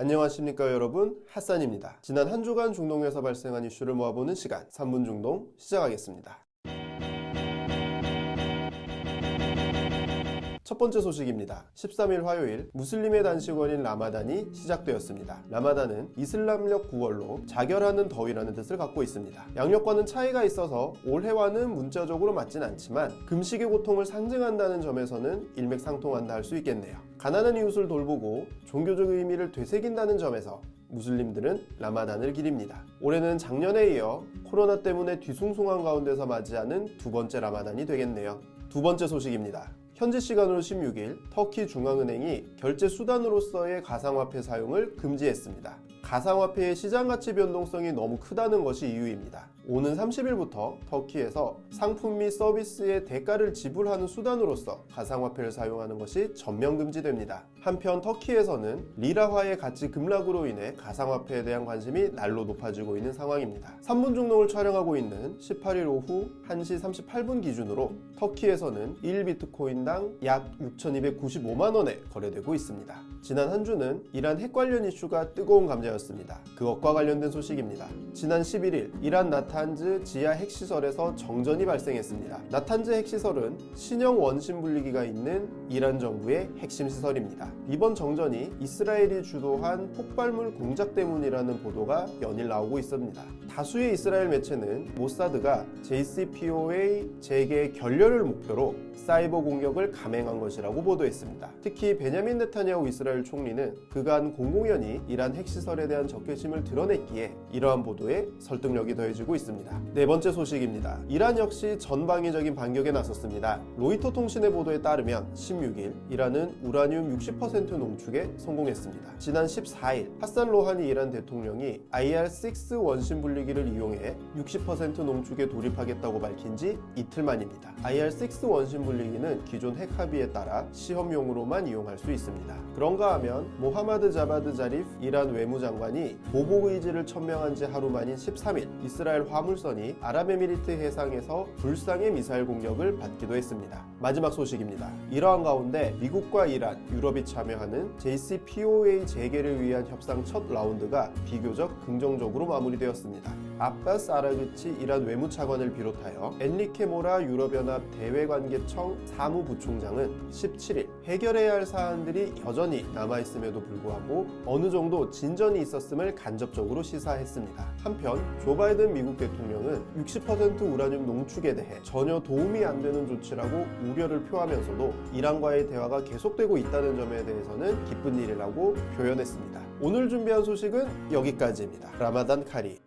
안녕하십니까 여러분, 핫산입니다. 지난 한 주간 중동에서 발생한 이슈를 모아보는 시간 3분 중동 시작하겠습니다. 첫 번째 소식입니다. 13일 화요일 무슬림의 단식원인 라마단이 시작되었습니다. 라마단은 이슬람력 9월로 자결하는 더위라는 뜻을 갖고 있습니다. 양력과는 차이가 있어서 올해와는 문자적으로 맞진 않지만 금식의 고통을 상징한다는 점에서는 일맥상통한다 할 수 있겠네요. 가난한 이웃을 돌보고 종교적 의미를 되새긴다는 점에서 무슬림들은 라마단을 기립니다. 올해는 작년에 이어 코로나 때문에 뒤숭숭한 가운데서 맞이하는 두 번째 라마단이 되겠네요. 두 번째 소식입니다. 현지 시간으로 16일 터키 중앙은행이 결제 수단으로서의 가상화폐 사용을 금지했습니다. 가상화폐의 시장 가치 변동성이 너무 크다는 것이 이유입니다. 오는 30일부터 터키에서 상품 및 서비스의 대가를 지불하는 수단으로서 가상화폐를 사용하는 것이 전면 금지됩니다. 한편 터키에서는 리라화의 가치 급락으로 인해 가상화폐에 대한 관심이 날로 높아지고 있는 상황입니다. 3분 중동을 촬영하고 있는 18일 오후 1시 38분 기준으로 터키에서는 1비트코인당 약 6,295만원에 거래되고 있습니다. 지난 한 주는 이란 핵 관련 이슈가 뜨거운 감자였습니다. 그것과 관련된 소식입니다. 지난 11일 이란 나탄즈 지하 핵시설에서 정전이 발생했습니다. 나탄즈 핵시설은 신형 원심 분리기가 있는 이란 정부의 핵심 시설입니다. 이번 정전이 이스라엘이 주도한 폭발물 공작 때문이라는 보도가 연일 나오고 있습니다. 다수의 이스라엘 매체는 모사드가 JCPOA 재개 결렬을 목표로 사이버 공격을 감행한 것이라고 보도했습니다. 특히 베냐민 네타냐후 이스라엘 총리는 그간 공공연히 이란 핵시설에 대한 적개심을 드러냈기에 이러한 보도에 설득력이 더해지고 있습니다. 네 번째 소식입니다. 이란 역시 전방위적인 반격에 나섰습니다. 로이터 통신의 보도에 따르면 16일 이란은 우라늄 60% 농축에 성공했습니다. 지난 14일 하산 로하니 이란 대통령이 IR-6 원심 분리기를 이용해 60% 농축에 돌입하겠다고 밝힌 지 이틀 만입니다. IR-6 원심 분리기는 기존 핵 합의에 따라 시험용으로만 이용할 수 있습니다. 그런가 하면 모하마드 자바드 자리프 이란 외무장관이 보복 의지를 천명한 지 하루 만인 13일 이스라엘 화물선이 아랍에미리트 해상에서 불상의 미사일 공격을 받기도 했습니다. 마지막 소식입니다. 이러한 가운데 미국과 이란, 유럽이 참여하는 JCPOA 재개를 위한 협상 첫 라운드가 비교적 긍정적으로 마무리되었습니다. 아바스 아라그치 이란 외무차관을 비롯하여 엔리케 모라 유럽연합 대외관계청 사무부총장은 17일 해결해야 할 사안들이 여전히 남아있음에도 불구하고 어느 정도 진전이 있었음을 간접적으로 시사했습니다. 한편 조 바이든 미국 대통령은 60% 우라늄 농축에 대해 전혀 도움이 안 되는 조치라고 우려를 표하면서도 이란과의 대화가 계속되고 있다는 점에 대해서는 기쁜 일이라고 표현했습니다. 오늘 준비한 소식은 여기까지입니다. 라마단 카리